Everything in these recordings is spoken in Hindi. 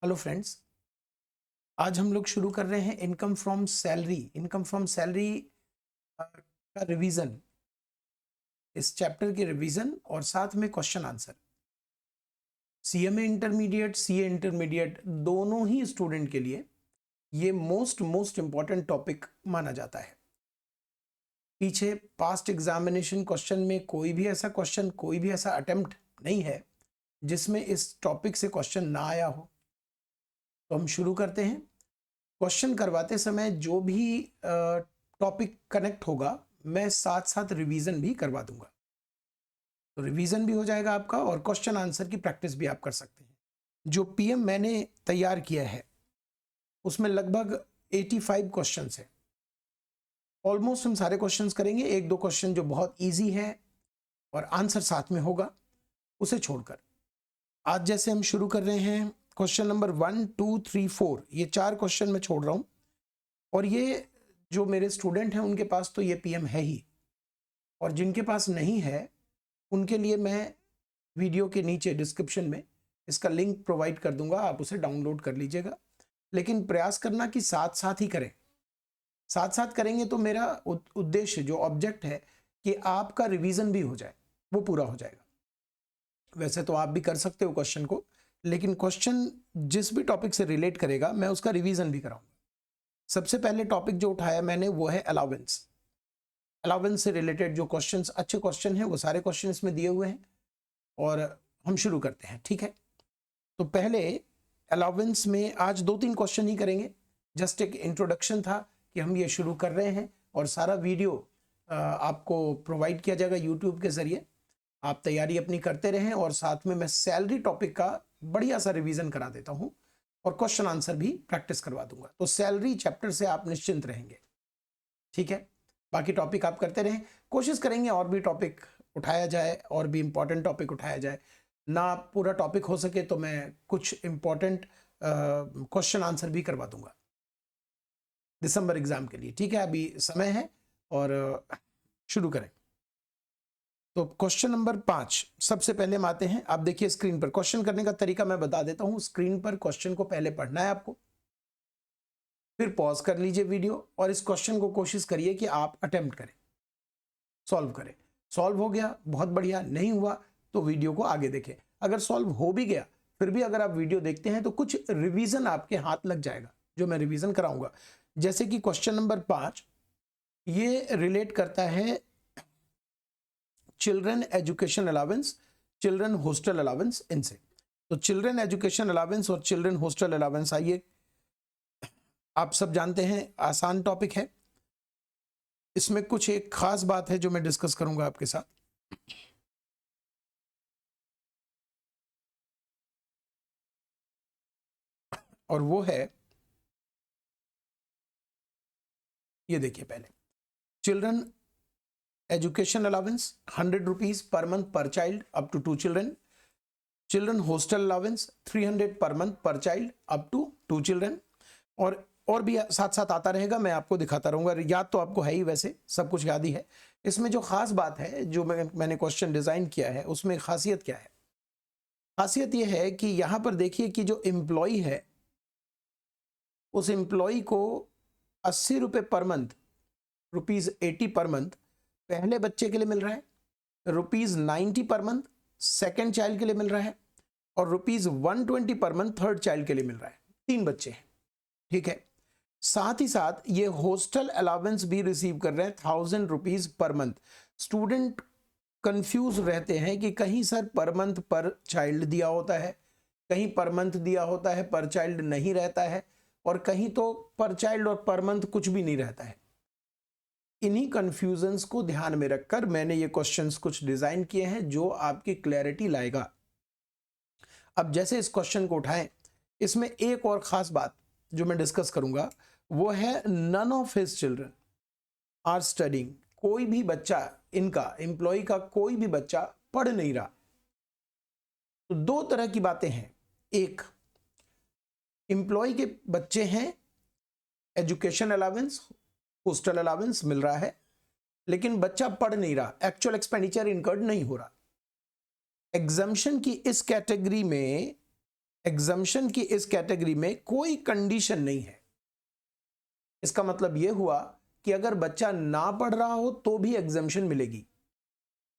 Hello friends. आज हम लोग शुरू कर रहे हैं इनकम फ्रॉम सैलरी। का रिवीजन, इस चैप्टर की रिवीजन और साथ में question answer. CMA intermediate, CA intermediate दोनों ही स्टूडेंट के लिए ये मोस्ट इंपॉर्टेंट टॉपिक माना जाता है। पीछे पास्ट एग्जामिनेशन क्वेश्चन में कोई भी ऐसा अटेम्प्ट नहीं है जिसमें इस टॉपिक से क्वेश्चन ना आया हो। तो हम शुरू करते हैं। क्वेश्चन करवाते समय जो भी टॉपिक कनेक्ट होगा मैं साथ साथ रिवीजन भी करवा दूंगा, तो रिवीजन भी हो जाएगा आपका और क्वेश्चन आंसर की प्रैक्टिस भी आप कर सकते हैं। जो पीएम मैंने तैयार किया है उसमें लगभग 85 क्वेश्चंस है। ऑलमोस्ट हम सारे क्वेश्चंस करेंगे, एक दो क्वेश्चन जो बहुत इजी है और आंसर साथ में होगा उसे छोड़कर। आज जैसे हम शुरू कर रहे हैं क्वेश्चन नंबर 1, 2, 3, 4, ये 4 क्वेश्चन मैं छोड़ रहा हूं और ये जो मेरे स्टूडेंट हैं उनके पास तो ये पीएम है ही, और जिनके पास नहीं है उनके लिए मैं वीडियो के नीचे डिस्क्रिप्शन में इसका लिंक प्रोवाइड कर दूंगा, आप उसे डाउनलोड कर लीजिएगा। लेकिन प्रयास करना कि साथ साथ ही करें। साथ साथ करेंगे तो मेरा उद्देश्य, जो ऑब्जेक्ट है कि आपका रिवीजन भी हो जाए, वो पूरा हो जाएगा। वैसे तो आप भी कर सकते हो क्वेश्चन को, लेकिन क्वेश्चन जिस भी टॉपिक से रिलेट करेगा मैं उसका रिवीजन भी कराऊंगा। सबसे पहले टॉपिक जो उठाया मैंने वो है अलाउंस। अलाउंस से रिलेटेड जो क्वेश्चंस, अच्छे क्वेश्चन हैं, वो सारे क्वेश्चन इसमें दिए हुए हैं और हम शुरू करते हैं। ठीक है, तो पहले अलाउंस में आज 2-3 क्वेश्चन ही करेंगे। जस्ट एक इंट्रोडक्शन था कि हम ये शुरू कर रहे हैं और सारा वीडियो आपको प्रोवाइड किया जाएगा यूट्यूब के जरिए। आप तैयारी अपनी करते रहें और साथ में मैं सैलरी टॉपिक का बढ़िया सा रिवीजन करा देता हूं और क्वेश्चन आंसर भी प्रैक्टिस करवा दूंगा। तो सैलरी चैप्टर से आप निश्चिंत रहेंगे। ठीक है, बाकी टॉपिक आप करते रहें, कोशिश करेंगे और भी टॉपिक उठाया जाए और भी इंपॉर्टेंट टॉपिक उठाया जाए। ना पूरा टॉपिक हो सके तो मैं कुछ इंपॉर्टेंट क्वेश्चन आंसर भी करवा दूंगा दिसंबर एग्जाम के लिए। ठीक है, अभी समय है और शुरू करें। तो क्वेश्चन नंबर 5 सबसे पहले हम आते हैं। आप देखिए स्क्रीन पर, क्वेश्चन करने का तरीका मैं बता देता हूं। स्क्रीन पर क्वेश्चन को पहले पढ़ना है आपको, फिर पॉज कर लीजिए वीडियो और इस क्वेश्चन को कोशिश करिए कि आप अटेम्प्ट करें, सॉल्व करें। सॉल्व हो गया बहुत बढ़िया, नहीं हुआ तो वीडियो को आगे देखें। अगर सॉल्व हो भी गया फिर भी अगर आप वीडियो देखते हैं तो कुछ रिवीजन आपके हाथ लग जाएगा, जो मैं रिवीजन कराऊंगा। जैसे कि क्वेश्चन नंबर 5 ये रिलेट करता है children education allowance, children hostel allowance, इनसे। तो चिल्ड्रन एजुकेशन अलावेंस और चिल्ड्रन हॉस्टल अलावेंस, आइए, आप सब जानते हैं आसान टॉपिक है। इसमें कुछ एक खास बात है जो मैं डिस्कस करूंगा आपके साथ। और वो है, ये देखिए, पहले children education allowance 100 rupees per month per child up to 2 children. Children hostel allowance 300 per month per child up to 2 children. और भी साथ साथ आता रहेगा, मैं आपको दिखाता रहूंगा। याद तो आपको है ही, वैसे सब कुछ याद ही है। इसमें जो खास बात है, जो मैंने क्वेश्चन डिजाइन किया है, उसमें खासियत क्या है? खासियत यह है कि यहां पर देखिए कि जो एम्प्लॉय है उस एम्प्लॉय को 80 रुपए पर मंथ, ₹80 पर मंथ पहले बच्चे के लिए मिल रहा है, ₹90 पर मंथ सेकेंड चाइल्ड के लिए मिल रहा है और ₹120 पर मंथ थर्ड चाइल्ड के लिए मिल रहा है। 3 बच्चे हैं। ठीक है, साथ ही साथ ये हॉस्टल अलावेंस भी रिसीव कर रहे हैं 1000 rupees per month. Student confuse रहते हैं कि कहीं सर पर मंथ पर चाइल्ड दिया होता है, कहीं पर मंथ दिया होता है पर चाइल्ड नहीं रहता है, और कहीं तो पर चाइल्ड और पर मंथ कुछ भी नहीं रहता है। इन्हीं कंफ्यूजन्स को ध्यान में रखकर मैंने ये क्वेश्चंस कुछ डिजाइन किए हैं जो आपकी क्लैरिटी लाएगा। अब जैसे इस क्वेश्चन को उठाएं, इसमें एक और खास बात जो मैं डिस्कस करूंगा वो है none of his children are studying. कोई भी बच्चा, इनका एम्प्लॉय का कोई भी बच्चा पढ़ नहीं रहा। तो 2 तरह की बातें हैं। एक, एम्प्लॉय के बच्चे हैं, एजुकेशन अलावेंस हॉस्टल अलावेंस मिल रहा है, लेकिन बच्चा पढ़ नहीं रहा, एक्चुअल एक्सपेंडिचर इनकर्ड नहीं हो रहा। एग्जम्पशन की इस कैटेगरी में एग्जम्पशन की इस कैटेगरी में कोई कंडीशन नहीं है। इसका मतलब यह हुआ कि अगर बच्चा ना पढ़ रहा हो तो भी एग्जम्पशन मिलेगी।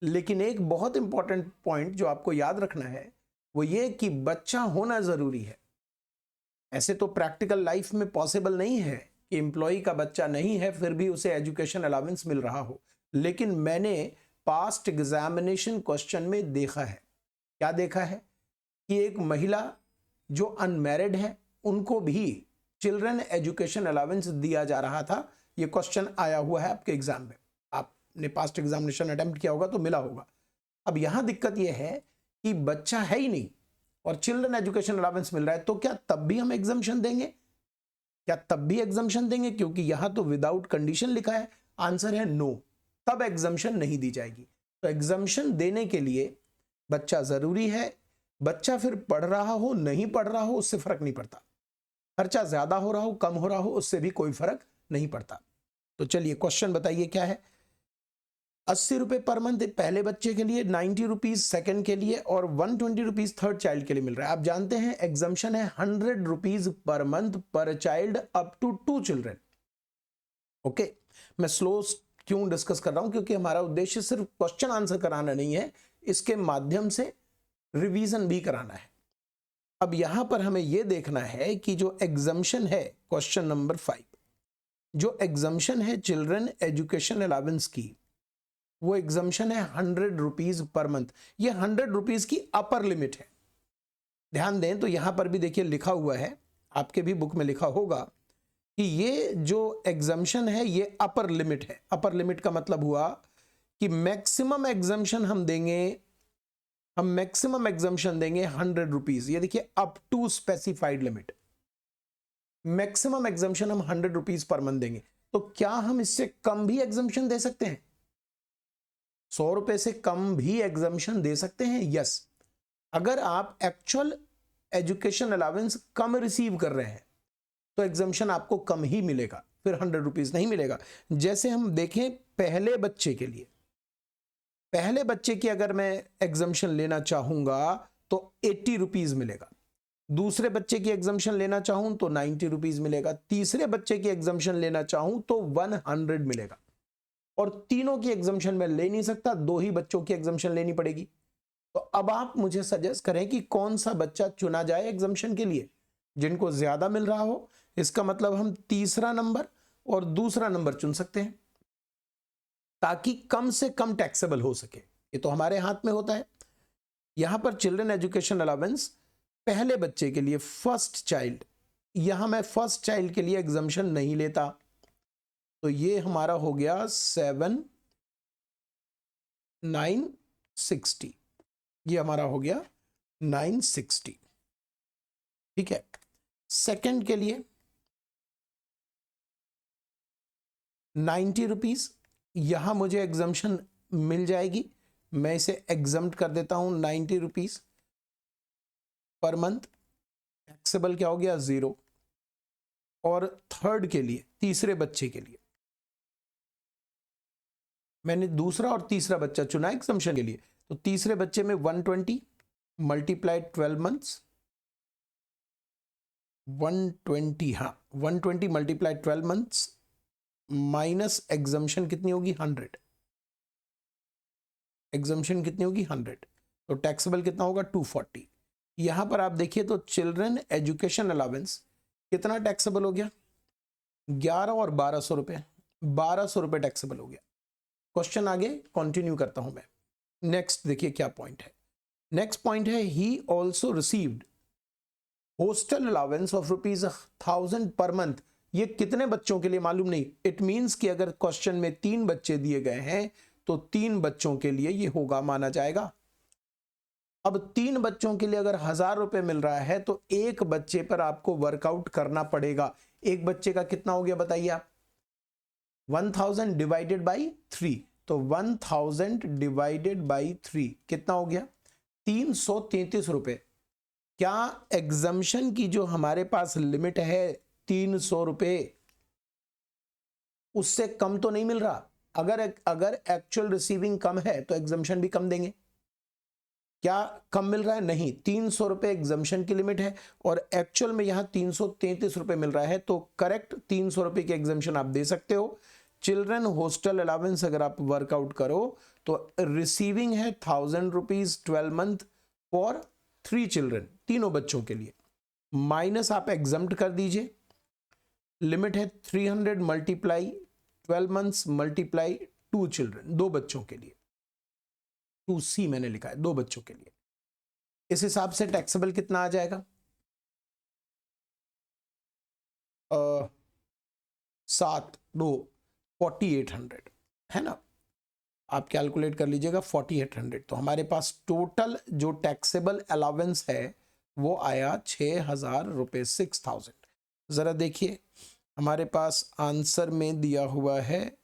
लेकिन एक बहुत इंपॉर्टेंट पॉइंट जो आपको याद रखना है वो ये कि बच्चा होना जरूरी है। ऐसे तो प्रैक्टिकल लाइफ में पॉसिबल नहीं है कि एम्प्लॉय का बच्चा नहीं है फिर भी उसे एजुकेशन अलाउंस मिल रहा हो। लेकिन मैंने पास्ट एग्जामिनेशन क्वेश्चन में देखा है, क्या देखा है कि एक महिला जो अनमैरिड है उनको भी चिल्ड्रन एजुकेशन अलाउंस दिया जा रहा था। यह क्वेश्चन आया हुआ है आपके एग्जाम में, आपने पास्ट एग्जामिनेशन अटेम्प्ट किया होगा तो मिला होगा। अब यहां दिक्कत यह है कि बच्चा है ही नहीं और चिल्ड्रन एजुकेशन अलाउंस मिल रहा है, तो क्या तब भी हम एग्जम्पशन देंगे? क्या तब भी एग्जम्पशन देंगे? क्योंकि यहां तो विदाउट कंडीशन लिखा है। आंसर है नो, तब एग्जम्पशन नहीं दी जाएगी। तो एग्जम्पशन देने के लिए बच्चा जरूरी है। बच्चा फिर पढ़ रहा हो नहीं पढ़ रहा हो उससे फर्क नहीं पड़ता, खर्चा ज्यादा हो रहा हो कम हो रहा हो उससे भी कोई फर्क नहीं पड़ता। तो चलिए क्वेश्चन बताइए क्या है। 80 रुपए पर मंथ पहले बच्चे के लिए, 90 रुपीज सेकेंड के लिए और 120 रुपीज थर्ड चाइल्ड के लिए मिल रहा है। आप जानते हैं एग्जम्पशन है 100 rupees per month per child up to 2 children. Okay, मैं स्लो क्यों डिस्कस कर रहा हूं? क्योंकि हमारा उद्देश्य सिर्फ क्वेश्चन आंसर कराना नहीं है, इसके माध्यम से रिवीजन भी कराना है। अब यहां पर हमें यह देखना है कि जो एग्जम्पशन है क्वेश्चन नंबर 5, जो एग्जम्पशन है चिल्ड्रन एजुकेशन अलाउंस की, वो एग्जम्पशन है 100 रुपीज पर मंथ। ये 100 रुपीज की अपर लिमिट है। ध्यान दें तो यहां पर भी देखिए लिखा हुआ है, आपके भी बुक में लिखा होगा कि ये जो एग्जम्पशन है ये अपर लिमिट है। अपर लिमिट का मतलब हुआ कि मैक्सिमम एग्जम्पशन हम देंगे, हम मैक्सिमम एग्जम्पशन देंगे 100 रुपीज। ये देखिए up to specified limit, maximum exemption हम 100 रुपीज पर मंथ देंगे। तो क्या हम इससे कम भी एग्जम्पशन दे सकते हैं? 100 रुपए से कम भी एग्जम्पशन दे सकते हैं। यस, अगर आप एक्चुअल एजुकेशन अलाउंस कम रिसीव कर रहे हैं तो एग्जम्पशन आपको कम ही मिलेगा, फिर 100 रुपीज नहीं मिलेगा। जैसे हम देखें पहले बच्चे के लिए, पहले बच्चे की अगर मैं एग्जम्पशन लेना चाहूंगा तो 80 रुपीज मिलेगा। दूसरे बच्चे की एग्जम्पशन लेना चाहूं तो 90 रुपीज मिलेगा। तीसरे बच्चे की एग्जम्पशन लेना चाहूं तो 100 मिलेगा। और तीनों की एग्जम्पशन में ले नहीं सकता, 2 ही बच्चों की एग्जम्पशन लेनी पड़ेगी। तो अब आप मुझे सजेस्ट करें कि कौन सा बच्चा चुना जाए एग्जम्पशन के लिए। जिनको ज्यादा मिल रहा हो, इसका मतलब हम तीसरा नंबर और दूसरा नंबर चुन सकते हैं ताकि कम से कम टैक्सेबल हो सके। ये तो हमारे हाथ में होता है। यहां पर चिल्ड्रन एजुकेशन अलाउंस पहले बच्चे के लिए, फर्स्ट चाइल्ड, यहां मैं फर्स्ट चाइल्ड के लिए एग्जम्पशन नहीं लेता, तो ये हमारा हो गया 7,960। ये हमारा हो गया 960। ठीक है, सेकंड के लिए 90 रुपीज, यहां मुझे एग्जम्पशन मिल जाएगी, मैं इसे एग्जम्प्ट कर देता हूं। 90 रुपीज पर मंथ, टैक्सेबल क्या हो गया 0। और थर्ड के लिए, तीसरे बच्चे के लिए, मैंने दूसरा और तीसरा बच्चा चुना एग्जम्पशन के लिए, तो तीसरे बच्चे में 120 मल्टीप्लाइड 12 मंथ्स, 120, हाँ 120 मल्टीप्लाइड 12 मंथ्स माइनस एग्जम्पशन कितनी होगी 100। एग्जम्पशन कितनी होगी 100, तो टैक्सेबल कितना होगा 240। यहां पर आप देखिए तो चिल्ड्रन एजुकेशन अलाउंस कितना टैक्सेबल हो गया, 11 और 1200 रुपए, 1200 रुपए टैक्सेबल हो गया। क्वेश्चन आगे कंटिन्यू करता हूं मैं। नेक्स्ट देखिए क्या पॉइंट है। नेक्स्ट पॉइंट है he also received hostel allowance of ₹1000 per month. ये कितने बच्चों के लिए मालूम नहीं। इट मींस कि अगर क्वेश्चन में 3 बच्चे दिए गए हैं तो 3 बच्चों के लिए ये होगा, माना जाएगा। अब 3 बच्चों के लिए अगर 1000 रुपए मिल रहा है तो एक बच्चे पर आपको वर्कआउट करना पड़ेगा। एक बच्चे का कितना हो गया बताइए आप? 1000 डिवाइडेड बाई 3, तो 1000 डिवाइडेड बाई 3 कितना हो गया 333 रुपए। क्या एग्जम्पशन की जो हमारे पास लिमिट है 300 रुपए, उससे कम तो नहीं मिल रहा? अगर एक्चुअल रिसीविंग कम है तो एग्जम्पशन भी कम देंगे। क्या कम मिल रहा है? नहीं, 300 रुपये एग्जाम्शन की लिमिट है और एक्चुअल में यहाँ 333 रुपये मिल रहा है, तो करेक्ट 300 रुपये की एग्जाम्शन आप दे सकते हो। चिल्ड्रन हॉस्टल अलावेंस अगर आप वर्कआउट करो तो रिसीविंग है 1000 रुपीज 12 मंथ फॉर 3 चिल्ड्रन, तीनों बच्चों के लिए, माइनस आप एग्जम्प्ट कर दीजिए, लिमिट है 300 मल्टीप्लाई 12 मंथ्स मल्टीप्लाई 2 चिल्ड्रन, 2 बच्चों के लिए, 2C मैंने लिखा है, 2 बच्चों के लिए। इस हिसाब से टैक्सेबल कितना आ जाएगा? 7 2 4800 है ना, आप कैलकुलेट कर लीजिएगा 4800। तो हमारे पास टोटल जो टैक्सेबल अलावेंस है वो आया 6000 रुपये, 6000। जरा देखिए हमारे पास आंसर में दिया हुआ है,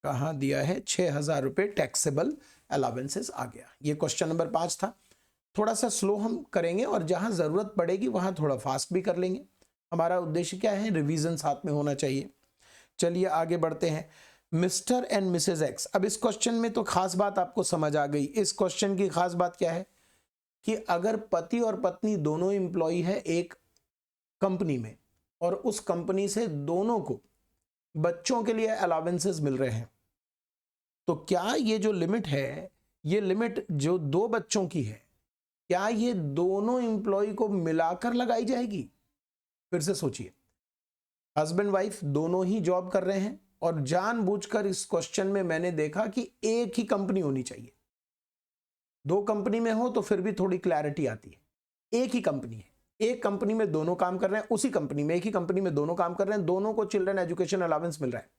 कहाँ दिया है, 6000 रुपये टैक्सेबल अलावेंसेस आ गया। ये क्वेश्चन नंबर 5 था। थोड़ा सा स्लो हम करेंगे और जहां जरूरत पड़ेगी वहां थोड़ा फास्ट भी कर लेंगे। हमारा उद्देश्य क्या है? रिवीजन साथ में होना चाहिए। चलिए आगे बढ़ते हैं। Mr and Mrs X. अब इस क्वेश्चन में तो खास बात आपको समझ आ गई। इस क्वेश्चन की खास बात क्या है कि अगर पति और पत्नी दोनों एम्प्लॉय है एक कंपनी में और उस कंपनी से दोनों को बच्चों के लिए अलावेंसेस मिल रहे हैं, तो क्या ये जो लिमिट है, ये लिमिट जो 2 बच्चों की है, क्या ये दोनों एम्प्लॉय को मिलाकर लगाई जाएगी? फिर से सोचिए, हस्बैंड वाइफ दोनों ही जॉब कर रहे हैं और जानबूझकर इस क्वेश्चन में मैंने देखा कि एक ही कंपनी होनी चाहिए। 2 कंपनी में हो तो फिर भी थोड़ी क्लैरिटी आती है। एक ही कंपनी है, एक कंपनी में दोनों काम कर रहे हैं, उसी कंपनी में एक ही कंपनी में दोनों काम कर रहे हैं, दोनों को चिल्ड्रन एजुकेशन अलावेंस मिल रहा है।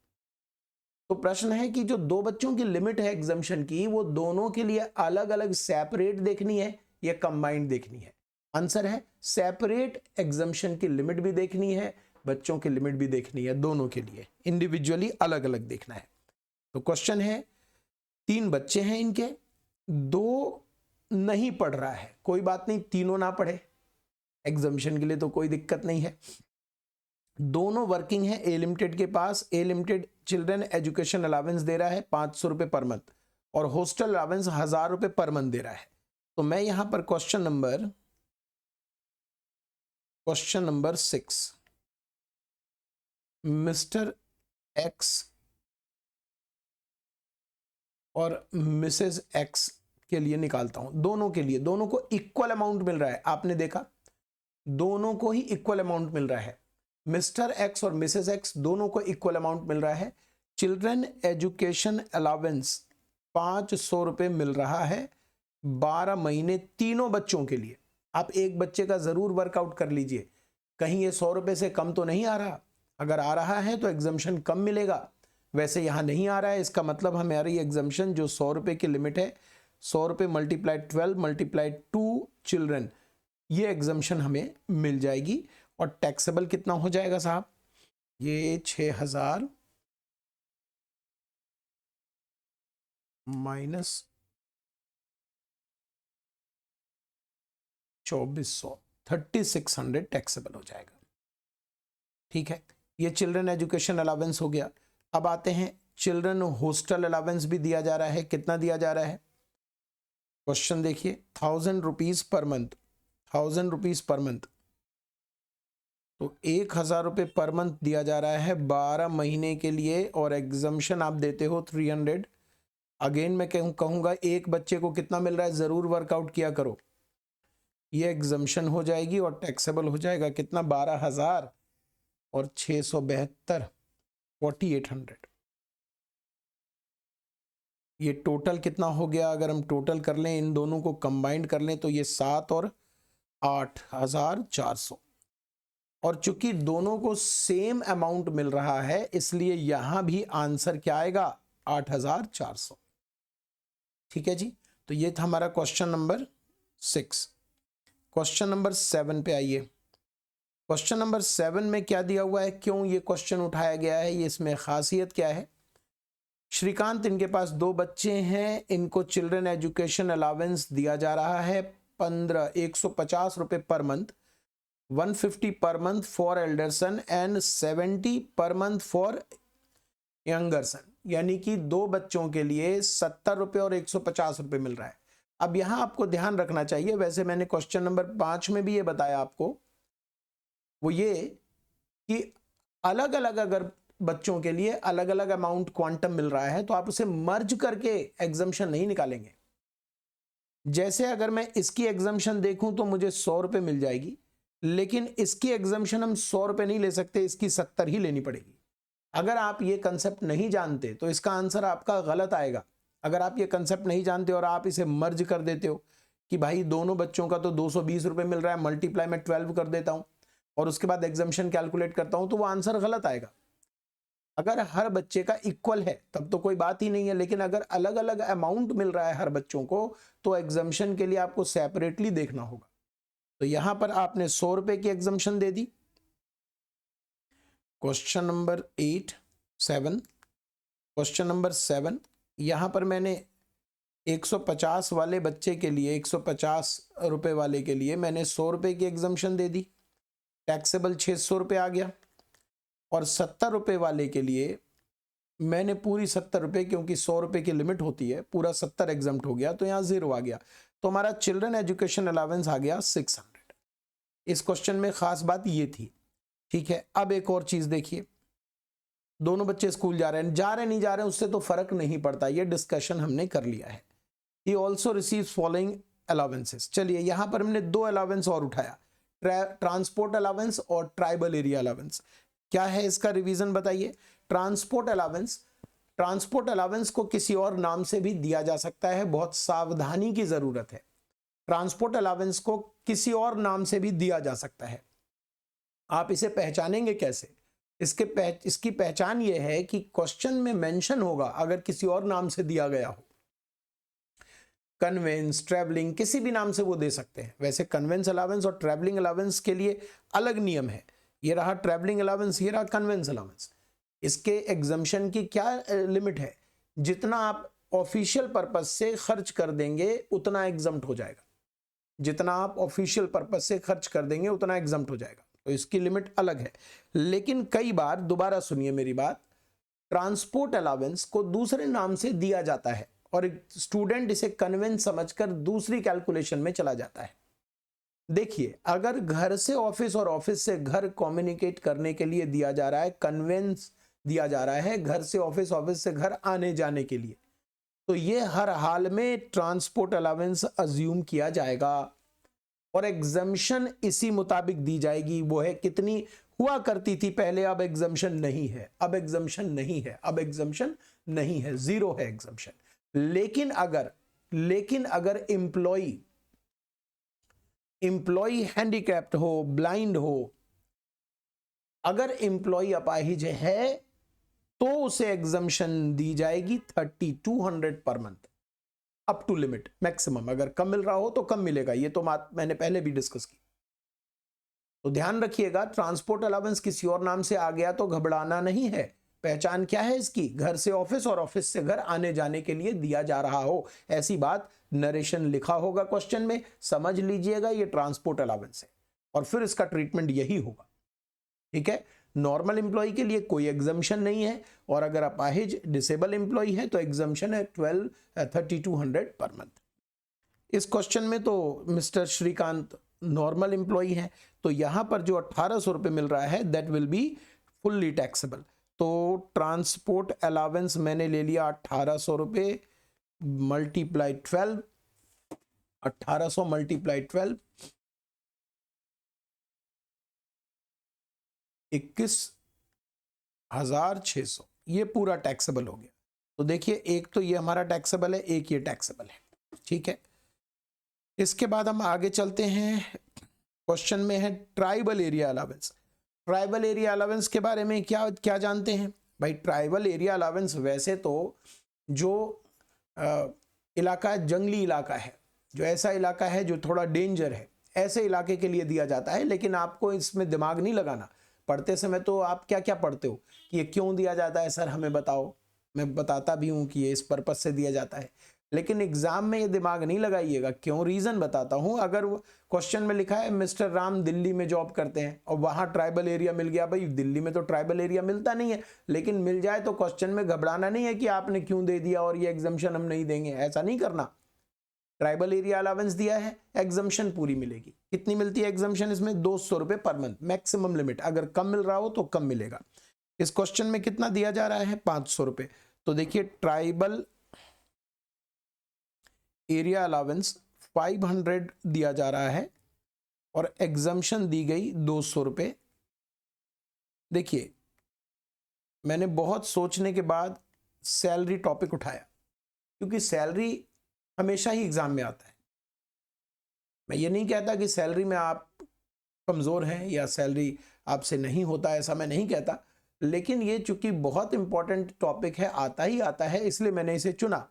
तो प्रश्न है कि जो 2 बच्चों की लिमिट है एग्जम्पशन की, वो दोनों के लिए अलग अलग सेपरेट देखनी है या कंबाइंड देखनी है? आंसर है सेपरेट एग्जम्पशन की लिमिट भी देखनी है, बच्चों की लिमिट भी देखनी है, दोनों के लिए इंडिविजुअली अलग अलग देखना है। तो क्वेश्चन है 3 बच्चे हैं इनके, 2 नहीं पढ़ रहा है, कोई बात नहीं, तीनों ना पढ़े, एग्जम्पशन के लिए तो कोई दिक्कत नहीं है। दोनों वर्किंग है, ए लिमिटेड के पास, ए लिमिटेड चिल्ड्रन एजुकेशन अलावेंस दे रहा है 500 रुपये पर मंथ और हॉस्टल अलावेंस 1000 रुपये पर मंथ दे रहा है। तो मैं यहां पर क्वेश्चन नंबर 6 मिस्टर एक्स और मिसेस एक्स के लिए निकालता हूं। दोनों के लिए, दोनों को इक्वल अमाउंट मिल रहा है, आपने देखा दोनों को ही इक्वल अमाउंट मिल रहा है। मिस्टर एक्स और मिसेस एक्स दोनों को इक्वल अमाउंट मिल रहा है। चिल्ड्रन एजुकेशन अलावेंस 500 रुपये मिल रहा है 12 महीने तीनों बच्चों के लिए। आप एक बच्चे का जरूर वर्कआउट कर लीजिए, कहीं ये 100 रुपये से कम तो नहीं आ रहा। अगर आ रहा है तो एग्जम्पशन कम मिलेगा, वैसे यहां नहीं आ रहा है, इसका मतलब हमारी एग्जम्पशन जो 100 रुपये की लिमिट है, 100 रुपये मल्टीप्लाई 12 मल्टीप्लाई 2 चिल्ड्रन, ये एग्जम्पशन हमें मिल जाएगी। और टैक्सेबल कितना हो जाएगा साहब? ये 6000 माइनस 2400, 3600 टैक्सेबल हो जाएगा। ठीक है, ये चिल्ड्रन एजुकेशन अलावेंस हो गया। अब आते हैं चिल्ड्रन हॉस्टल अलावेंस भी दिया जा रहा है। कितना दिया जा रहा है? क्वेश्चन देखिए, 1000 rupees per month, 1000 rupees per month, तो 1000 रुपये पर मंथ दिया जा रहा है 12 महीने के लिए और एग्जम्पशन आप देते हो 300। अगेन मैं कहूँगा एक बच्चे को कितना मिल रहा है, ज़रूर वर्कआउट किया करो। ये एग्जम्पशन हो जाएगी और टैक्सेबल हो जाएगा कितना, 12,000 और 672, 4800। ये टोटल कितना हो गया? अगर हम टोटल कर लें, इन दोनों को कंबाइंड कर लें तो ये 7 और 8,400। और चूंकि दोनों को सेम अमाउंट मिल रहा है इसलिए यहां भी आंसर क्या आएगा? 8,400। ठीक है जी, तो ये था हमारा क्वेश्चन नंबर 6। क्वेश्चन नंबर 7 पे आइए। क्वेश्चन नंबर 7 में क्या दिया हुआ है, क्यों ये क्वेश्चन उठाया गया है, ये इसमें खासियत क्या है? श्रीकांत, इनके पास 2 बच्चे हैं, इनको चिल्ड्रन एजुकेशन अलावेंस दिया जा रहा है 150 रुपये per month, 150 per month for elder son and 70 per month for younger सन, यानी कि 2 बच्चों के लिए 70 रुपये और 150 रुपये मिल रहा है। अब यहां आपको ध्यान रखना चाहिए, वैसे मैंने क्वेश्चन नंबर 5 में भी ये बताया आपको, वो ये कि अलग अलग अगर बच्चों के लिए अलग अलग अमाउंट क्वांटम मिल रहा है तो आप उसे मर्ज करके एग्जम्पशन नहीं निकालेंगे। जैसे अगर मैं इसकी एग्जम्पशन देखूं तो मुझे 100 रुपए मिल जाएगी, लेकिन इसकी एग्जम्पशन हम 100 रुपए नहीं ले सकते, इसकी 70 ही लेनी पड़ेगी। अगर आप ये कंसेप्ट नहीं जानते तो इसका आंसर आपका गलत आएगा। अगर आप ये कंसेप्ट नहीं जानते और आप इसे मर्ज कर देते हो कि भाई दोनों बच्चों का तो 220 रुपए मिल रहा है, मल्टीप्लाई में 12 कर देता हूं और उसके बाद एग्जम्पशन कैलकुलेट करता हूं, तो वो आंसर गलत आएगा। अगर हर बच्चे का इक्वल है तब तो कोई बात ही नहीं है, लेकिन अगर अलग अलग अमाउंट मिल रहा है हर बच्चों को तो एग्जम्पशन के लिए आपको सेपरेटली देखना होगा। तो यहां पर आपने 100 रुपए की एग्जम्पशन दे दी। क्वेश्चन नंबर 7 क्वेश्चन नंबर 7 यहां पर मैंने 150 वाले बच्चे के लिए, 150 रुपए वाले के लिए मैंने 100 रुपए की एग्जम्पशन दे दी, टैक्सेबल 600 रुपए आ गया। और 70 रुपए वाले के लिए मैंने पूरी 70 रुपए, क्योंकि 100 रुपए की लिमिट होती है, पूरा 70 एग्जम्प्ट हो गया तो यहाँ 0 आ गया। तो हमारा चिल्ड्रन एजुकेशन अलावेंस आ गया 600। इस क्वेश्चन में खास बात ये थी। ठीक है, अब एक और चीज देखिए, दोनों बच्चे स्कूल जा रहे हैं नहीं जा रहे हैं उससे तो फर्क नहीं पड़ता, ये डिस्कशन हमने कर लिया है। He also receives following allowances. चलिए यहां पर हमने 2 अलावेंस और उठाया, ट्रांसपोर्ट अलावेंस और ट्राइबल एरिया अलावेंस। क्या है इसका रिवीजन बताइए। ट्रांसपोर्ट अलावेंस को किसी और नाम से भी दिया जा सकता है, बहुत सावधानी की जरूरत है। ट्रांसपोर्ट अलावेंस को किसी और नाम से भी दिया जा सकता है। आप इसे पहचानेंगे कैसे? इसकी पहचान यह है कि क्वेश्चन में मेंशन होगा अगर किसी और नाम से दिया गया हो। कन्वेंस, ट्रैवलिंग, किसी भी नाम से वो दे सकते हैं। वैसे कन्वेंस अलावेंस और ट्रैवलिंग अलावेंस के लिए अलग नियम है। ये रहा ट्रैवलिंग अलावेंस, ये रहा कन्वेंस अलावेंस। इसके एग्जम्पशन की क्या लिमिट है? जितना आप ऑफिशियल पर्पस से खर्च कर देंगे उतना एग्जम्प्ट हो जाएगा। जितना आप ऑफिशियल पर्पस से खर्च कर देंगे उतना एग्जम्प्ट हो जाएगा, तो इसकी लिमिट अलग है। लेकिन कई बार, दोबारा सुनिए मेरी बात, ट्रांसपोर्ट अलावेंस को दूसरे नाम से दिया जाता है और एक स्टूडेंट इसे कन्वेंस समझकर दूसरी कैलकुलेशन में चला जाता है। देखिए, अगर घर से ऑफिस और ऑफिस से घर कम्युनिकेट करने के लिए दिया जा रहा है, कन्वेंस दिया जा रहा है घर से ऑफिस, ऑफिस से घर आने जाने के लिए, तो ये हर हाल में ट्रांसपोर्ट अलावेंस अज्यूम किया जाएगा और एग्जम्पशन इसी मुताबिक दी जाएगी। वो है कितनी हुआ करती थी पहले, अब एग्जम्पशन नहीं है, अब एग्जम्पशन नहीं है, अब एग्जम्पशन नहीं है, 0 है एग्जम्पशन। लेकिन अगर एम्प्लॉय हैंडीकैप्ड हो, ब्लाइंड हो, अगर एम्प्लॉय अपाहिज है तो उसे एग्जम्पशन दी जाएगी 3200 per month, up to limit, maximum. अगर कम मिल रहा हो तो कम मिलेगा, ये तो मैंने पहले भी डिस्कस की। तो ध्यान रखिएगा, ट्रांसपोर्ट अलावेंस किसी और नाम से आ गया तो घबराना नहीं है। पहचान क्या है इसकी? घर से ऑफिस और ऑफिस से घर आने जाने के लिए दिया जा रहा हो, ऐसी बात नरेशन लिखा होगा क्वेश्चन में, समझ लीजिएगा ये ट्रांसपोर्ट अलावेंस है और फिर इसका ट्रीटमेंट यही होगा। ठीक है, नॉर्मल एम्प्लॉय के लिए कोई एग्जम्पशन नहीं है और अगर अपाहिज डिसेबल एम्प्लॉय है तो एग्जम्पशन है 3200 पर मंथ। इस क्वेश्चन में तो मिस्टर श्रीकांत नॉर्मल एम्प्लॉय है, तो यहां पर जो 1800 रुपए मिल रहा है that will be fully taxable. तो ट्रांसपोर्ट अलावेंस मैंने ले लिया 1800 रुपए मल्टीप्लाई 12, 1800 मल्टीप्लाई 12, 21,600, ये पूरा टैक्सेबल हो गया। तो देखिए, एक तो ये हमारा टैक्सेबल है, एक ये टैक्सेबल है। ठीक है, इसके बाद हम आगे चलते हैं। क्वेश्चन में है tribal area allowance. Tribal area allowance के बारे में क्या क्या जानते हैं भाई? ट्राइबल एरिया अलावेंस वैसे तो जो इलाका जंगली इलाका है, जो ऐसा इलाका है जो थोड़ा डेंजर है, ऐसे इलाके के लिए दिया जाता है। लेकिन आपको इसमें दिमाग नहीं लगाना। पढ़ते समय तो आप क्या क्या पढ़ते हो कि ये क्यों दिया जाता है, सर हमें बताओ। मैं बताता भी हूं कि ये इस पर्पज से दिया जाता है, लेकिन एग्जाम में ये दिमाग नहीं लगाइएगा। क्यों? रीजन बताता हूं। अगर क्वेश्चन में लिखा है मिस्टर राम दिल्ली में जॉब करते हैं और वहां ट्राइबल एरिया मिल गया, भाई दिल्ली में तो ट्राइबल एरिया मिलता नहीं है, लेकिन मिल जाए तो क्वेश्चन में घबराना नहीं है कि आपने क्यों दे दिया और ये एग्जम्पशन हम नहीं देंगे, ऐसा नहीं करना। ट्राइबल एरिया अलावेंस दिया है, एग्जम्पशन पूरी मिलेगी। कितनी मिलती है एग्जम्पशन इसमें? 200 रुपए पर मंथ, मैक्सिमम लिमिट। अगर कम मिल रहा हो तो कम मिलेगा। इस क्वेश्चन में कितना दिया जा रहा है? 500 रुपए। तो देखिए ट्राइबल एरिया अलावेंस 500 दिया जा रहा है और एग्जम्पशन दी गई 200 रुपए। देखिए मैंने बहुत सोचने के बाद सैलरी टॉपिक उठाया, क्योंकि सैलरी हमेशा ही एग्जाम में आता है। मैं ये नहीं कहता कि सैलरी में आप कमज़ोर हैं या सैलरी आपसे नहीं होता, ऐसा मैं नहीं कहता, लेकिन ये चूंकि बहुत इंपॉर्टेंट टॉपिक है, आता ही आता है, इसलिए मैंने इसे चुना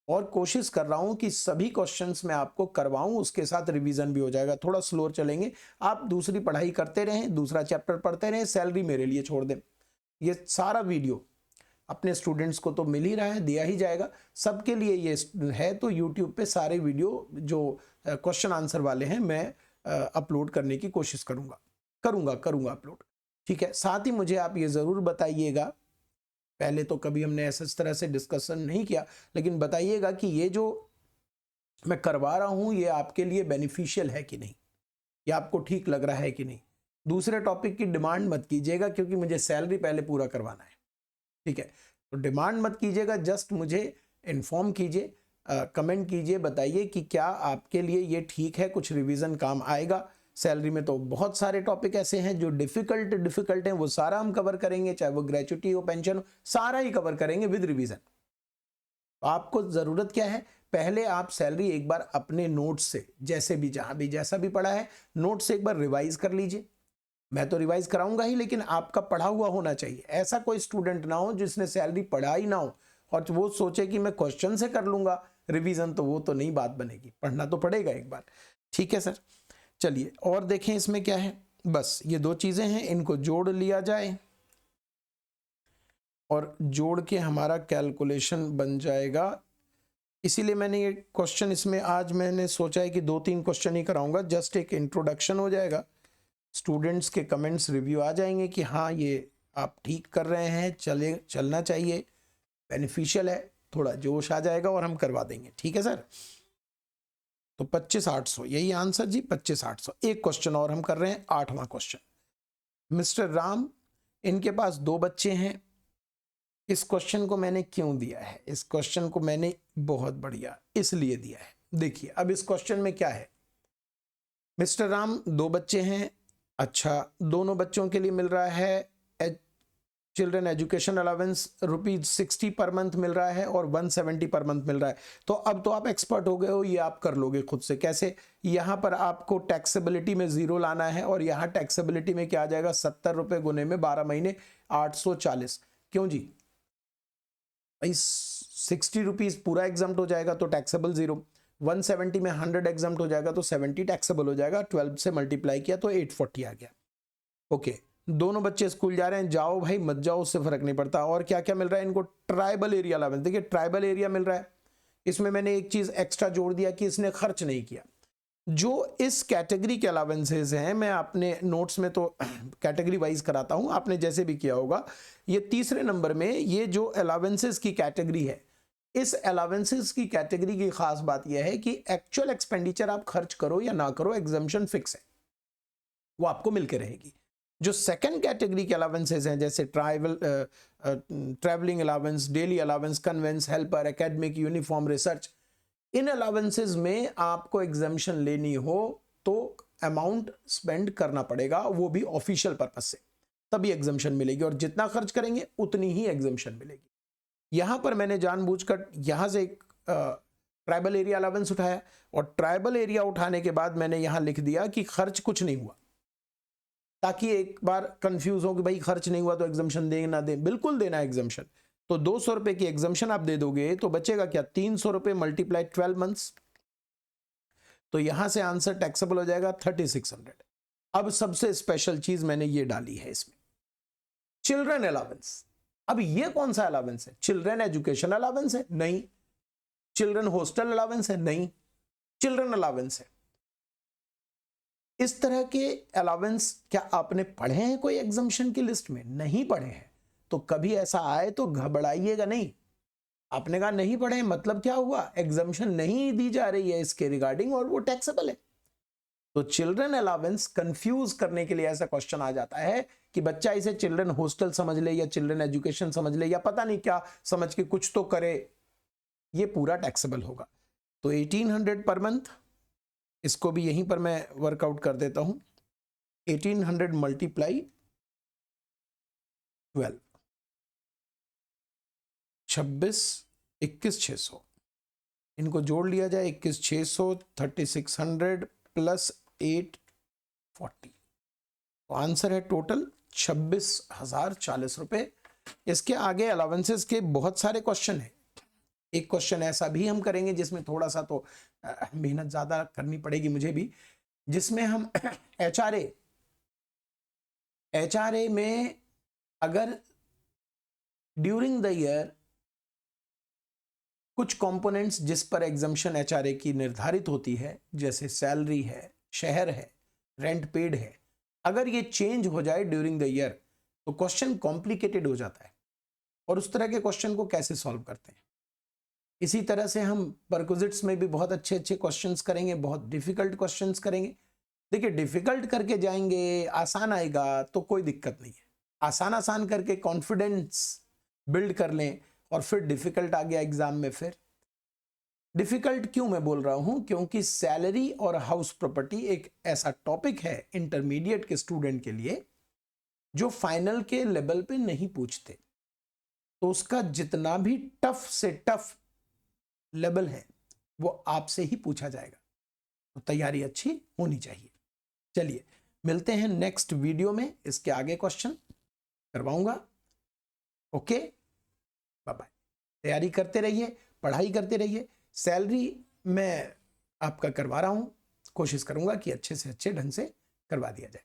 और कोशिश कर रहा हूं कि सभी क्वेश्चंस मैं आपको करवाऊं, उसके साथ रिवीजन भी हो जाएगा। थोड़ा स्लोर चलेंगे, आप दूसरी पढ़ाई करते रहें, दूसरा चैप्टर पढ़ते रहें, सैलरी मेरे लिए छोड़ दें। ये सारा वीडियो अपने स्टूडेंट्स को तो मिल ही रहा है, दिया ही जाएगा, सबके लिए ये है। तो यूट्यूब पे सारे वीडियो जो क्वेश्चन आंसर वाले हैं मैं अपलोड करने की कोशिश करूंगा अपलोड, ठीक है। साथ ही मुझे आप ये ज़रूर बताइएगा, पहले तो कभी हमने ऐसा इस तरह से डिस्कशन नहीं किया, लेकिन बताइएगा कि ये जो मैं करवा रहा हूँ ये आपके लिए बेनिफिशियल है कि नहीं, ये आपको ठीक लग रहा है कि नहीं। दूसरे टॉपिक की डिमांड मत कीजिएगा, क्योंकि मुझे सैलरी पहले पूरा करवाना है, ठीक है। तो डिमांड मत कीजिएगा, जस्ट मुझे इन्फॉर्म कीजिए, कमेंट कीजिए, बताइए कि क्या आपके लिए ये ठीक है, कुछ रिवीजन काम आएगा। सैलरी में तो बहुत सारे टॉपिक ऐसे हैं जो डिफिकल्ट हैं, वो सारा हम कवर करेंगे, चाहे वो ग्रेचुटी हो, पेंशन हो, सारा ही कवर करेंगे विद रिवीजन। आपको ज़रूरत क्या है? पहले आप सैलरी एक बार अपने नोट्स से, जैसे भी जहाँ भी जैसा भी पढ़ा है, नोट से एक बार रिवाइज कर लीजिए। मैं तो रिवाइज कराऊंगा ही, लेकिन आपका पढ़ा हुआ होना चाहिए। ऐसा कोई स्टूडेंट ना हो जिसने सैलरी पढ़ा ही ना हो और वो सोचे कि मैं क्वेश्चन से कर लूंगा रिवीजन, तो वो तो नहीं बात बनेगी, पढ़ना तो पड़ेगा एक बार, ठीक है सर। चलिए और देखें इसमें क्या है। बस ये दो चीजें हैं, इनको जोड़ लिया जाए और जोड़ के हमारा कैलकुलेशन बन जाएगा। इसीलिए मैंने ये क्वेश्चन इसमें आज मैंने सोचा है कि 2-3 क्वेश्चन ही कराऊंगा, जस्ट एक इंट्रोडक्शन हो जाएगा, स्टूडेंट्स के कमेंट्स रिव्यू आ जाएंगे कि हाँ ये आप ठीक कर रहे हैं, चलना चाहिए, बेनिफिशियल है, थोड़ा जोश आ जाएगा और हम करवा देंगे, ठीक है सर। तो 25,800 यही आंसर जी, 25,800। एक क्वेश्चन और हम कर रहे हैं, 8वां क्वेश्चन। मिस्टर राम, इनके पास 2 बच्चे हैं। इस क्वेश्चन को मैंने क्यों दिया है? इस क्वेश्चन को मैंने बहुत बढ़िया इसलिए दिया है। देखिए अब इस क्वेश्चन में क्या है, मिस्टर राम 2 बच्चे हैं, अच्छा, दोनों बच्चों के लिए मिल रहा है children education allowance ₹60 per month मिल रहा है और 170 पर मंथ मिल रहा है। तो अब तो आप एक्सपर्ट हो गए हो, ये आप कर लोगे खुद से। कैसे? यहां पर आपको टैक्सेबिलिटी में 0 लाना है और यहां टैक्सेबिलिटी में क्या आ जाएगा? 70 रुपए गुने में 12 महीने 840। क्यों जी? 60 रुपीज पूरा एग्जाम्प्ट हो जाएगा तो टैक्सेबल 0, 170 में 100 एग्जाम्प्ट हो जाएगा तो 70 टैक्सेबल हो जाएगा। 12 से मल्टीप्लाई किया तो 840 आ गया। ओके, दोनों बच्चे स्कूल जा रहे हैं, जाओ भाई मत जाओ उससे फर्क नहीं पड़ता। और क्या क्या मिल रहा है इनको? Tribal area allowance. देखिए ट्राइबल एरिया मिल रहा है, इसमें मैंने एक चीज एक्स्ट्रा जोड़ दिया कि इसने खर्च नहीं किया। जो इस कैटेगरी के अलावेंसेज हैं, मैं अपने नोट्स में तो कैटेगरी वाइज कराता हूं, आपने जैसे भी किया होगा। ये तीसरे नंबर में ये जो अलावेंसेज की कैटेगरी है, इस अलावेंसेज की कैटेगरी की खास बात यह है कि एक्चुअल एक्सपेंडिचर आप खर्च करो या ना करो, एग्जम्पशन फिक्स है, वो आपको मिलकर रहेगी। जो सेकंड कैटेगरी के अलावेंसेज हैं, जैसे travelling allowance, daily allowance, conveyance, helper, academic, uniform, research, इन अलावेंसेज में आपको एग्जम्पशन लेनी हो तो अमाउंट स्पेंड करना पड़ेगा, वो भी ऑफिशियल पर्पस से, तभी एग्जम्पशन मिलेगी। और जितना खर्च करेंगे उतनी ही एग्जम्पशन मिलेगी। यहां पर मैंने जानबूझकर यहां से एक ट्राइबल एरिया अलावेंस उठाया और ट्राइबल एरिया उठाने के बाद मैंने यहां लिख दिया कि खर्च कुछ नहीं हुआ, ताकि एक बार कंफ्यूज हो कि भाई खर्च नहीं हुआ तो एग्जम्पशन दें ना दें। बिल्कुल देना एग्जम्पशन। तो 200 रुपए की एग्जम्पशन आप दे दोगे तो बचेगा क्या? 300 रुपए मल्टीप्लाई 12 मंथ्स, तो यहां से आंसर टैक्सेबल हो जाएगा 3600। अब सबसे स्पेशल चीज मैंने ये डाली है इसमें, चिल्ड्रन अलावेंस। अब ये कौन सा अलावेंस है? चिल्ड्रन एजुकेशन अलावेंस है? नहीं। चिल्ड्रन हॉस्टल अलावेंस है? नहीं। चिल्ड्रन अलावेंस है। इस तरह के अलावेंस क्या आपने पढ़े हैं कोई एग्जम्पशन की लिस्ट में? नहीं पढ़े हैं तो कभी ऐसा आए तो घबराइएगा नहीं, आपने कहा नहीं पढ़े, मतलब क्या हुआ, एग्जम्पशन नहीं दी जा रही है इसके रिगार्डिंग और वो टैक्सेबल है। तो चिल्ड्रन अलावेंस कंफ्यूज करने के लिए ऐसा क्वेश्चन आ जाता है कि बच्चा इसे चिल्ड्रन हॉस्टल समझ ले या चिल्ड्रन एजुकेशन समझ ले या पता नहीं क्या समझ के कुछ तो करे, ये पूरा टैक्सेबल होगा। तो 1800 पर मंथ, इसको भी यहीं पर मैं वर्कआउट कर देता हूं। 1800 मल्टीप्लाई 12, 26, 21,600, इनको जोड़ लिया जाए, 21,600, 3600 प्लस 840, तो आंसर है टोटल 26,040 रुपए। इसके आगे अलावेंसेस के बहुत सारे क्वेश्चन हैं। एक क्वेश्चन ऐसा भी हम करेंगे जिसमें थोड़ा सा तो मेहनत ज्यादा करनी पड़ेगी मुझे भी, जिसमें हम एचआरए में अगर ड्यूरिंग द ईयर कुछ कंपोनेंट्स जिस पर एग्जम्पशन एचआरए की निर्धारित होती है, जैसे सैलरी है, शहर है, रेंट पेड है, अगर ये चेंज हो जाए ड्यूरिंग द ईयर तो क्वेश्चन कॉम्प्लिकेटेड हो जाता है। और उस तरह के क्वेश्चन को कैसे सॉल्व करते हैं, इसी तरह से हम परक्विजिट्स में भी बहुत अच्छे अच्छे क्वेश्चंस करेंगे, बहुत डिफिकल्ट क्वेश्चंस करेंगे। देखिए, डिफिकल्ट करके जाएंगे, आसान आएगा तो कोई दिक्कत नहीं है, आसान करके कॉन्फिडेंस बिल्ड कर लें और फिर डिफिकल्ट आ गया एग्जाम में। फिर डिफिकल्ट क्यों मैं बोल रहा हूं, क्योंकि सैलरी और हाउस प्रॉपर्टी एक ऐसा टॉपिक है इंटरमीडिएट के स्टूडेंट के लिए जो फाइनल के लेवल पे नहीं पूछते, तो उसका जितना भी टफ से टफ लेवल है वो आपसे ही पूछा जाएगा, तो तैयारी अच्छी होनी चाहिए। चलिए मिलते हैं नेक्स्ट वीडियो में, इसके आगे क्वेश्चन करवाऊंगा। Okay, bye bye. तैयारी करते रहिए, पढ़ाई करते रहिए। सैलरी मैं आपका करवा रहा हूं, कोशिश करूंगा कि अच्छे से अच्छे ढंग से करवा दिया जाए।